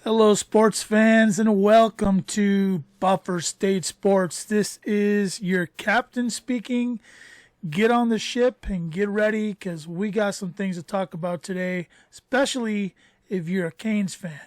Hello, sports fans, and welcome to Buffer State Sports. This is your captain speaking. Get on the ship and get ready because we got some things to talk about today, especially if you're a Canes fan.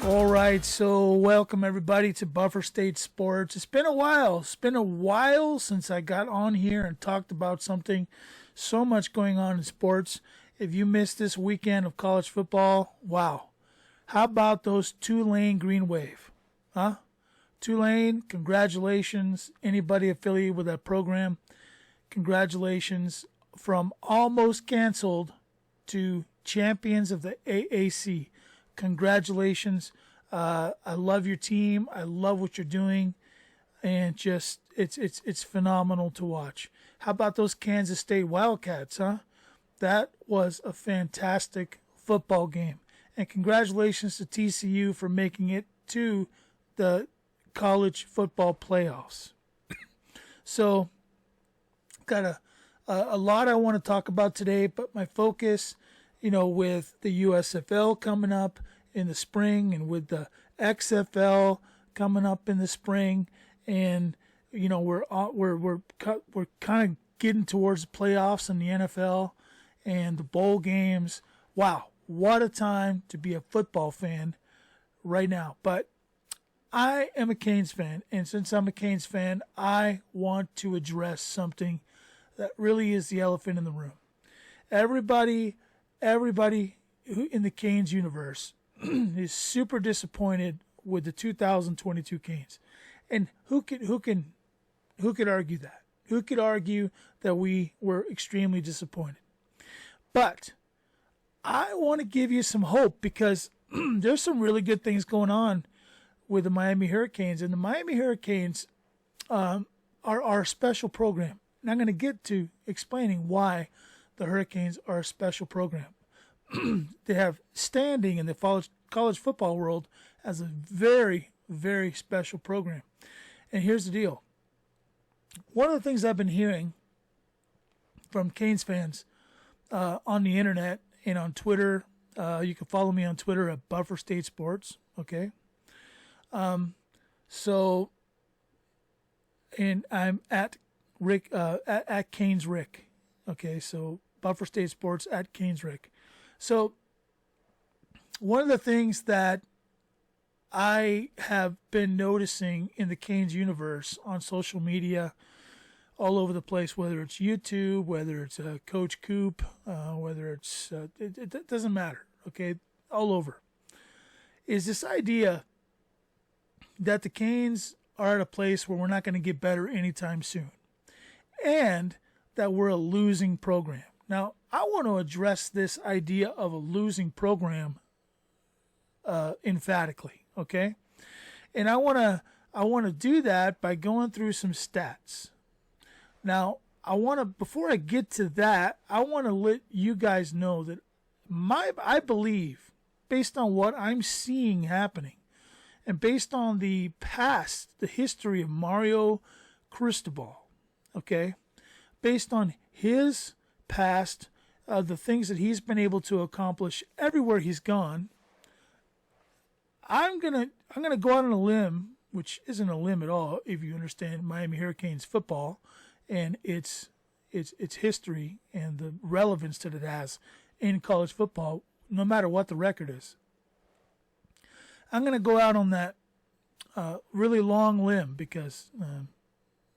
All right, so welcome everybody to Buffer State Sports. It's been a while. It's been a while since I got on here and talked about something. So much going on in sports. If you missed this weekend of college football, wow. How about those Tulane Green Wave? Huh? Tulane, congratulations. Anybody affiliated with that program, congratulations. From almost canceled to champions of the AAC. Congratulations. I love your team. I love what you're doing. And just it's phenomenal to watch. How about those Kansas State Wildcats, huh? That was a fantastic football game. And congratulations to TCU for making it to the college football playoffs. So got a lot I want to talk about today, but my focus, with the USFL coming up in the spring and with the XFL coming up in the spring, and we're kind of getting towards the playoffs in the NFL and the bowl games. Wow, what a time to be a football fan right now. But I am a Canes fan, and since I'm a Canes fan, I want to address something that really is the elephant in the room. Everybody who in the Canes universe is super disappointed with the 2022 Canes. And who could argue that? Who could argue that we were extremely disappointed? But I want to give you some hope because there's some really good things going on with the Miami Hurricanes. And the Miami Hurricanes are a special program. And I'm going to get to explaining why the Hurricanes are a special program. They have standing in the college football world as a very, very special program. And here's the deal. One of the things I've been hearing from Canes fans on the internet and on Twitter, you can follow me on Twitter at Buffer State Sports, okay? And I'm at Rick, at Canes Rick, okay? So Buffer State Sports at Canes Rick. So one of the things that I have been noticing in the Canes universe on social media all over the place, whether it's YouTube, whether it's Coach Coop, whether it's, it doesn't matter, okay, all over, is this idea that the Canes are at a place where we're not going to get better anytime soon, and that we're a losing program. Now, I want to address this idea of a losing program emphatically, okay? And I want to do that by going through some stats. Now, before I get to that, I want to let you guys know that I believe, based on what I'm seeing happening, and based on the history of Mario Cristobal, okay, based on his past, the things that he's been able to accomplish everywhere he's gone, I'm gonna go out on a limb, which isn't a limb at all if you understand Miami Hurricanes football and its history and the relevance that it has in college football, no matter what the record is. I'm gonna go out on that really long limb because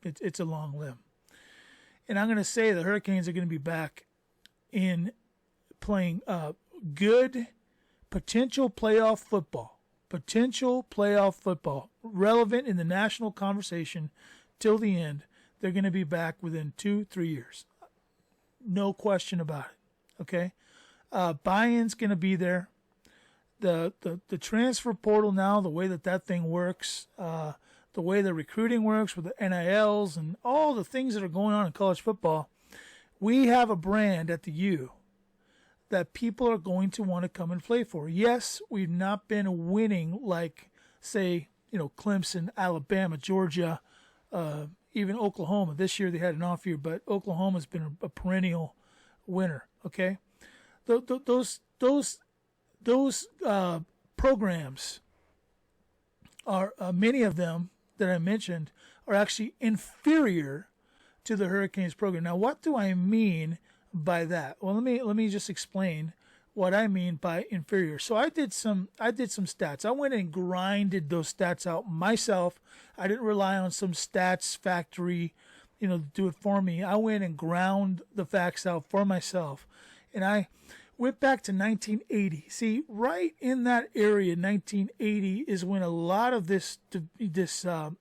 it's a long limb. And I'm going to say the Hurricanes are going to be back in playing good potential playoff football, relevant in the national conversation till the end. They're going to be back within 2-3 years. No question about it. Okay? Buy-in's going to be there. The transfer portal now, the way that thing works, the way the recruiting works with the NILs and all the things that are going on in college football, we have a brand at the U that people are going to want to come and play for. Yes, we've not been winning like, say, Clemson, Alabama, Georgia, even Oklahoma. This year they had an off year, but Oklahoma's been a perennial winner. Okay, those programs are many of them that I mentioned are actually inferior to the Hurricanes program. Now, what do I mean by that? Well, let me just explain what I mean by inferior. So I did some stats. I went and grinded those stats out myself. I didn't rely on some stats factory, to do it for me. I went and ground the facts out for myself, and I went back to 1980. See, right in that area, 1980 is when a lot of this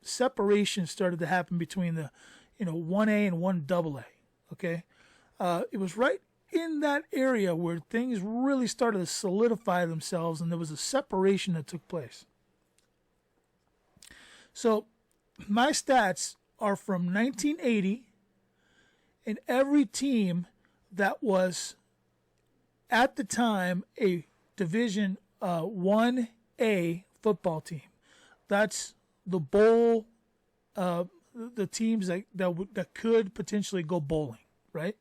separation started to happen between the 1A and 1AA. Okay, it was right in that area where things really started to solidify themselves, and there was a separation that took place. So my stats are from 1980, and every team that was at the time a Division 1A football team. That's the bowl, the teams that could potentially go bowling, right?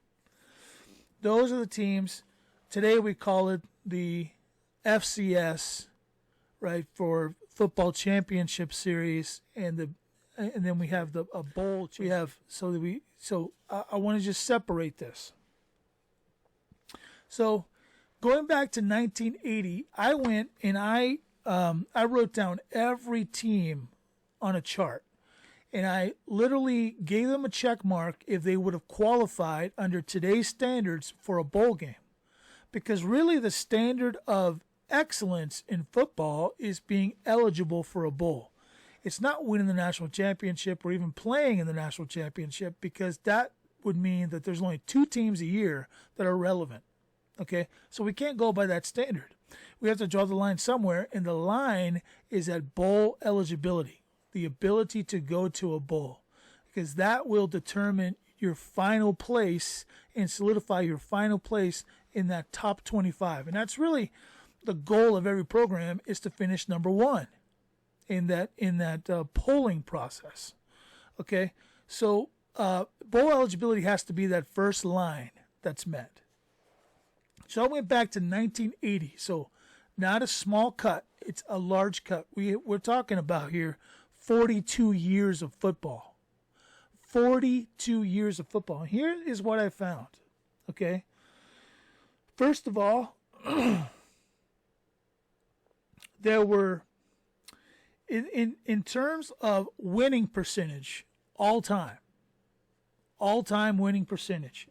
Those are the teams. Today we call it the FCS, right, for Football Championship Series, and then we have a bowl. We have I want to just separate this. So, going back to 1980, I went and I wrote down every team on a chart, and I literally gave them a check mark if they would have qualified under today's standards for a bowl game. Because really the standard of excellence in football is being eligible for a bowl. It's not winning the national championship or even playing in the national championship, because that would mean that there's only 2 teams a year that are relevant. Okay, so we can't go by that standard. We have to draw the line somewhere, and the line is at bowl eligibility, the ability to go to a bowl, because that will determine your final place and solidify your final place in that top 25. And that's really the goal of every program, is to finish number 1 in that polling process. Okay, so bowl eligibility has to be that first line that's met. So I went back to 1980. So not a small cut, it's a large cut. We're talking about here 42 years of football. 42 years of football. Here is what I found. Okay. First of all, there were, in terms of winning percentage, all-time winning percentage,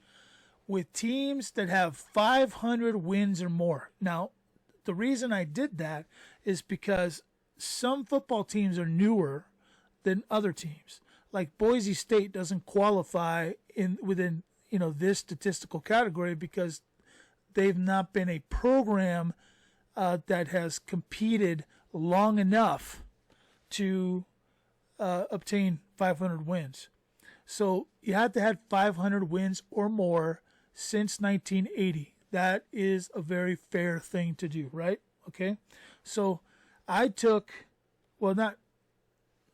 with teams that have 500 wins or more. Now, the reason I did that is because some football teams are newer than other teams. Like Boise State doesn't qualify within this statistical category because they've not been a program that has competed long enough to obtain 500 wins. So you had to have 500 wins or more since 1980. That is a very fair thing to do, right? Okay. So I took, well, not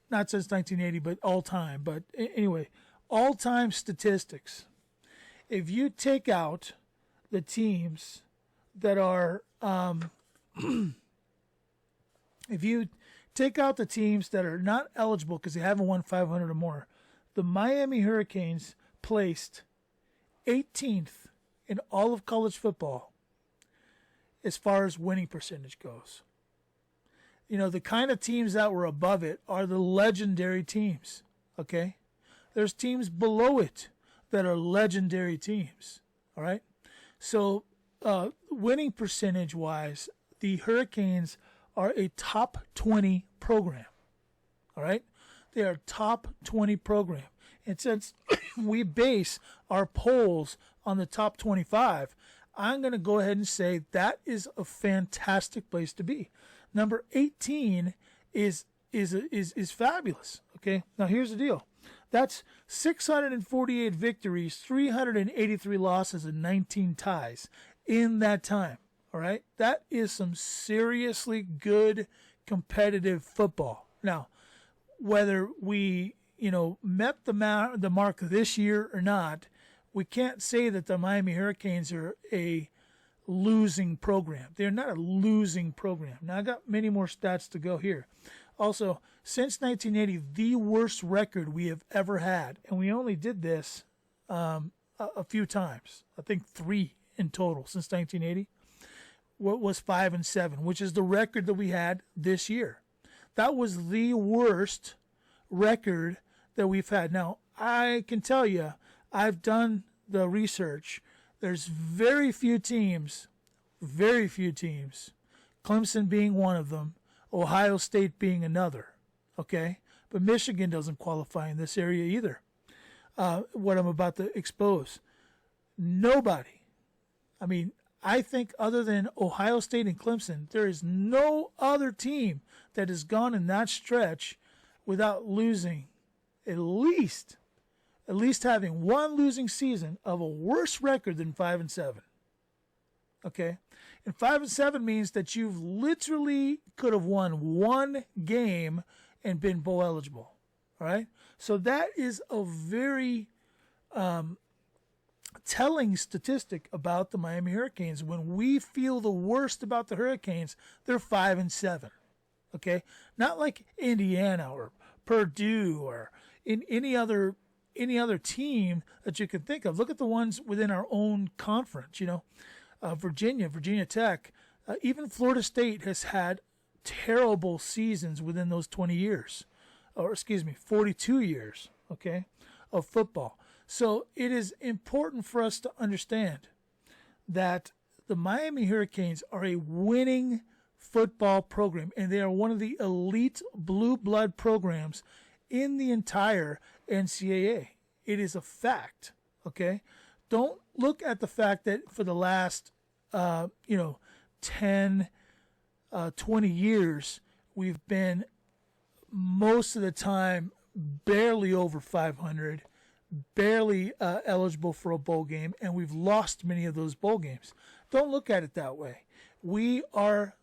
since 1980, but all time. But anyway, all time statistics. If you take out the teams that are, if you take out the teams that are not eligible because they haven't won 500 or more, the Miami Hurricanes placed 18th in all of college football as far as winning percentage goes. The kind of teams that were above it are the legendary teams, okay? There's teams below it that are legendary teams, all right? So winning percentage-wise, the Hurricanes are a top 20 program, all right? They are a top 20 program. And since we base our polls on the top 25, I'm going to go ahead and say that is a fantastic place to be. Number 18 is fabulous. Okay, now here's the deal: That's 648 victories, 383 losses, and 19 ties in that time. All right? That is some seriously good competitive football. Now, whether we, met the mark this year or not, we can't say that the Miami Hurricanes are a losing program. They're not a losing program. Now, I got many more stats to go here. Also, since 1980, the worst record we have ever had, and we only did this a few times. I think 3 in total since 1980. Was 5-7, which is the record that we had this year. That was the worst record that we've had. Now, I can tell you, I've done the research. There's very few teams, Clemson being one of them, Ohio State being another, okay? But Michigan doesn't qualify in this area either, what I'm about to expose. Nobody. I mean, I think other than Ohio State and Clemson, there is no other team that has gone in that stretch without losing at least having one losing season of a worse record than 5-7. Okay? And 5-7 means that you've literally could have won one game and been bowl eligible. All right? So that is a very telling statistic about the Miami Hurricanes. When we feel the worst about the Hurricanes, they're 5-7. Okay? Not like Indiana or Purdue or in any other team that you can think of. Look at the ones within our own conference, Virginia Tech, even Florida State has had terrible seasons within those 20 years, 42 years, okay, of football. So it is important for us to understand that the Miami Hurricanes are a winning football program, and they are one of the elite blue blood programs in the entire NCAA. It is a fact, okay? Don't look at the fact that for the last, 10, 20 years, we've been most of the time barely over 500, barely eligible for a bowl game, and we've lost many of those bowl games. Don't look at it that way. We are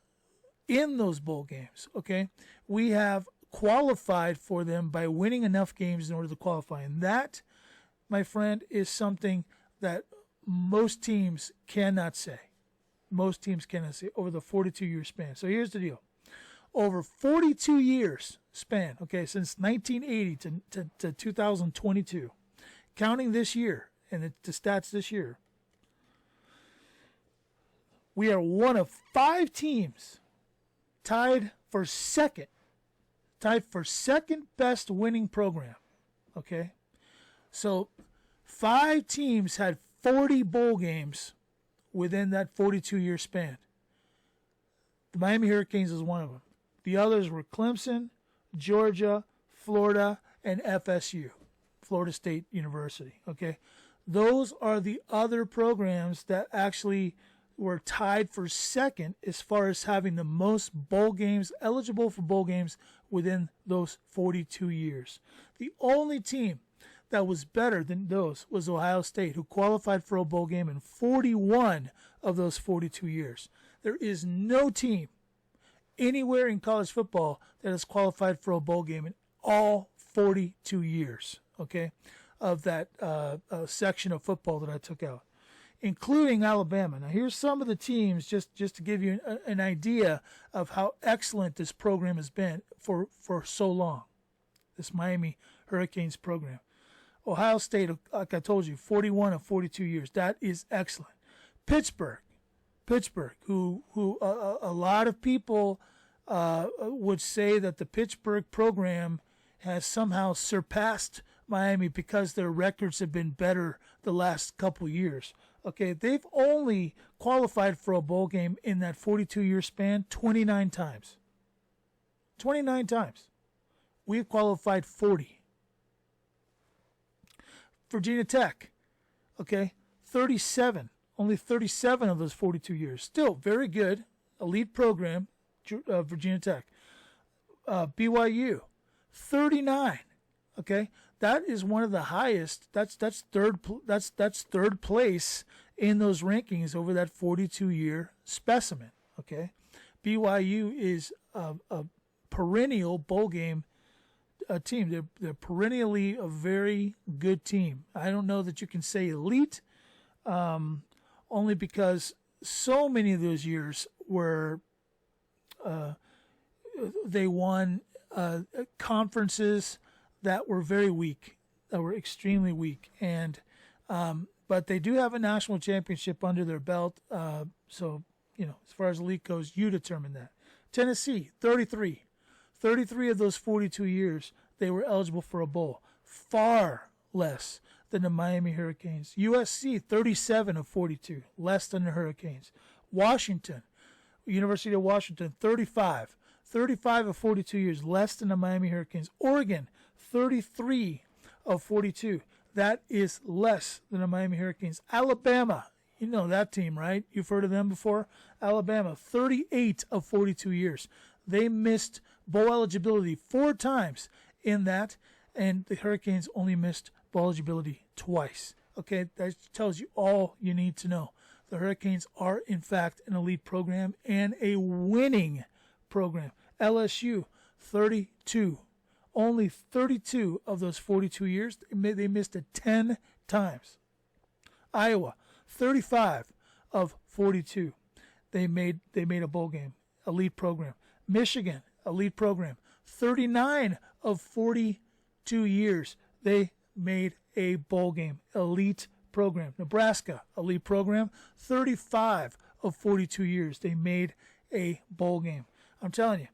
in those bowl games, okay? We have qualified for them by winning enough games in order to qualify. And that, my friend, is something that most teams cannot say. Most teams cannot say over the 42-year span. So here's the deal. Over 42 years span, okay, since 1980 to 2022, counting this year and the stats this year, we are one of 5 teams tied for second best winning program, okay? So 5 teams had 40 bowl games within that 42-year span. The Miami Hurricanes is one of them. The others were Clemson, Georgia, Florida, and FSU, Florida State University, okay? Those are the other programs that actually were tied for second as far as having the most bowl games, eligible for bowl games within those 42 years. The only team that was better than those was Ohio State, who qualified for a bowl game in 41 of those 42 years. There is no team anywhere in college football that has qualified for a bowl game in all 42 years, okay, of that section of football that I took out, including Alabama. Now, here's some of the teams, just to give you an idea of how excellent this program has been for so long, this Miami Hurricanes program. Ohio State, like I told you, 41 of 42 years. That is excellent. Pittsburgh, who a lot of people would say that the Pittsburgh program has somehow surpassed Miami because their records have been better the last couple years. Okay, they've only qualified for a bowl game in that 42-year span 29 times. 29 times. We've qualified 40. Virginia Tech, okay, 37. Only 37 of those 42 years. Still very good, elite program, Virginia Tech. BYU, 39 Okay, that is one of the highest. That's third place in those rankings over that 42-year specimen. Okay, BYU is a perennial bowl game team. They're perennially a very good team. I don't know that you can say elite, only because so many of those years were they won conferences that were very weak, that were extremely weak, and but they do have a national championship under their belt. So as far as elite goes, you determine that. Tennessee, 33 of those 42 years, they were eligible for a bowl. Far less than the Miami Hurricanes. USC, 37 of 42, less than the Hurricanes. Washington, University of Washington, 35 of 42 years, less than the Miami Hurricanes. Oregon, 33 of 42. That is less than the Miami Hurricanes. Alabama, you know that team, right? You've heard of them before. Alabama, 38 of 42 years. They missed bowl eligibility 4 times in that, and the Hurricanes only missed bowl eligibility twice. Okay, that tells you all you need to know. The Hurricanes are, in fact, an elite program and a winning program. LSU, 32. Only 32 of those 42 years, they missed it 10 times. Iowa, 35 of 42. They made a bowl game, elite program. Michigan, elite program. 39 of 42 years, they made a bowl game, elite program. Nebraska, elite program. 35 of 42 years, they made a bowl game. I'm telling you,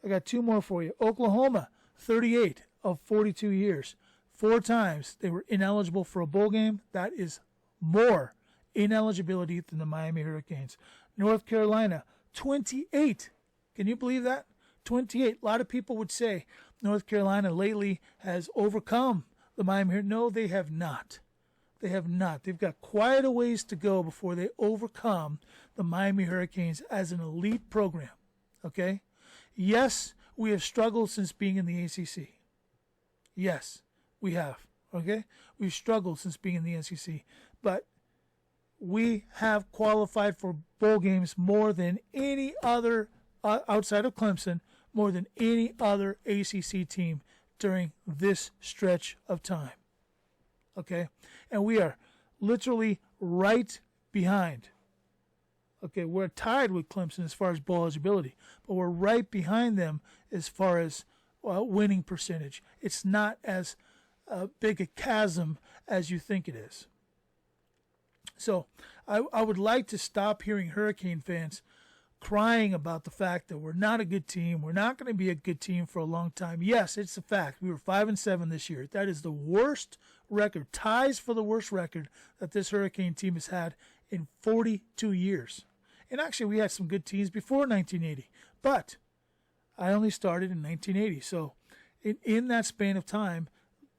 I got 2 more for you. Oklahoma, 38 of 42 years. 4 times they were ineligible for a bowl game. That is more ineligibility than the Miami Hurricanes. North Carolina, 28. Can you believe that? 28. A lot of people would say North Carolina lately has overcome the Miami Hurricanes. No, they have not. They have not. They've got quite a ways to go before they overcome the Miami Hurricanes as an elite program. Okay? Yes, we have struggled since being in the ACC. Yes, we have. Okay? We've struggled since being in the ACC. But we have qualified for bowl games more than any other, outside of Clemson, more than any other ACC team during this stretch of time. Okay? And we are literally right behind. Okay, we're tied with Clemson as far as bowl eligibility, but we're right behind them as far as winning percentage. It's not as big a chasm as you think it is. So I would like to stop hearing Hurricane fans crying about the fact that we're not a good team. We're not going to be a good team for a long time. Yes, it's a fact. We were 5-7 this year. That is the worst record, ties for the worst record that this Hurricane team has had in 42 years. And actually, we had some good teams before 1980. But I only started in 1980. So in that span of time,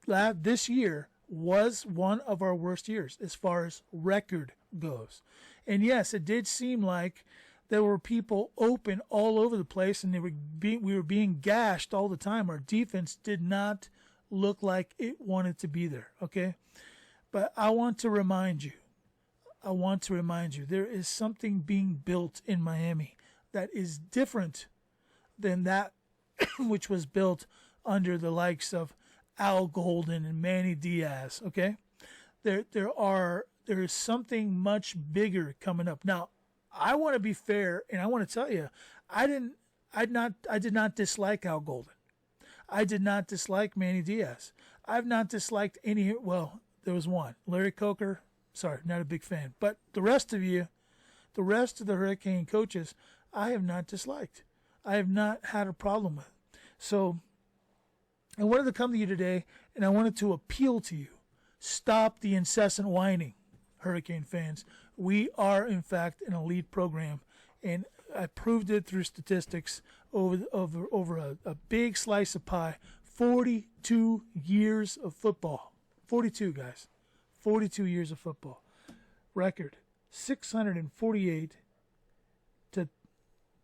this year was one of our worst years as far as record goes. And yes, it did seem like there were people open all over the place, and we were being gashed all the time. Our defense did not look like it wanted to be there, okay? But I want to remind you, there is something being built in Miami that is different than that which was built under the likes of Al Golden and Manny Diaz, okay? There is something much bigger coming up. Now, I want to be fair, and I want to tell you, I did not dislike Al Golden. I did not dislike Manny Diaz. I've not disliked any. Well, there was one, Larry Coker. Sorry, not a big fan. But the rest of you, the rest of the Hurricane coaches, I have not disliked. I have not had a problem with. So I wanted to come to you today, and I wanted to appeal to you. Stop the incessant whining, Hurricane fans. We are, in fact, an elite program, and I proved it through statistics over a big slice of pie. 42 years of football. 42, guys. 42 years of football. Record 648 to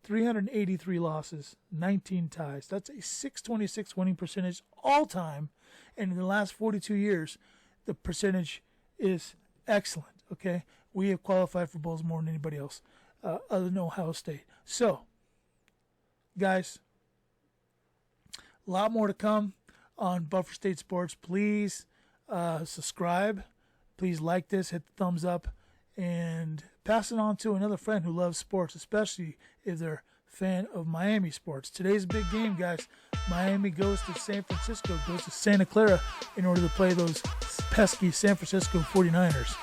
383 losses, 19 ties. That's a 626 winning percentage all time. And in the last 42 years, the percentage is excellent. Okay, we have qualified for bowls more than anybody else, other than Ohio State. So, guys, a lot more to come on Buffer State Sports. Please subscribe. Please like this, hit the thumbs up, and pass it on to another friend who loves sports, especially if they're a fan of Miami sports. Today's a big game, guys. Miami goes to San Francisco, goes to Santa Clara in order to play those pesky San Francisco 49ers,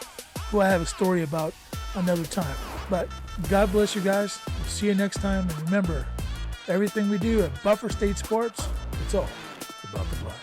who I have a story about another time. But God bless you guys. We'll see you next time. And remember, everything we do at Buffer State Sports, it's all about the blood.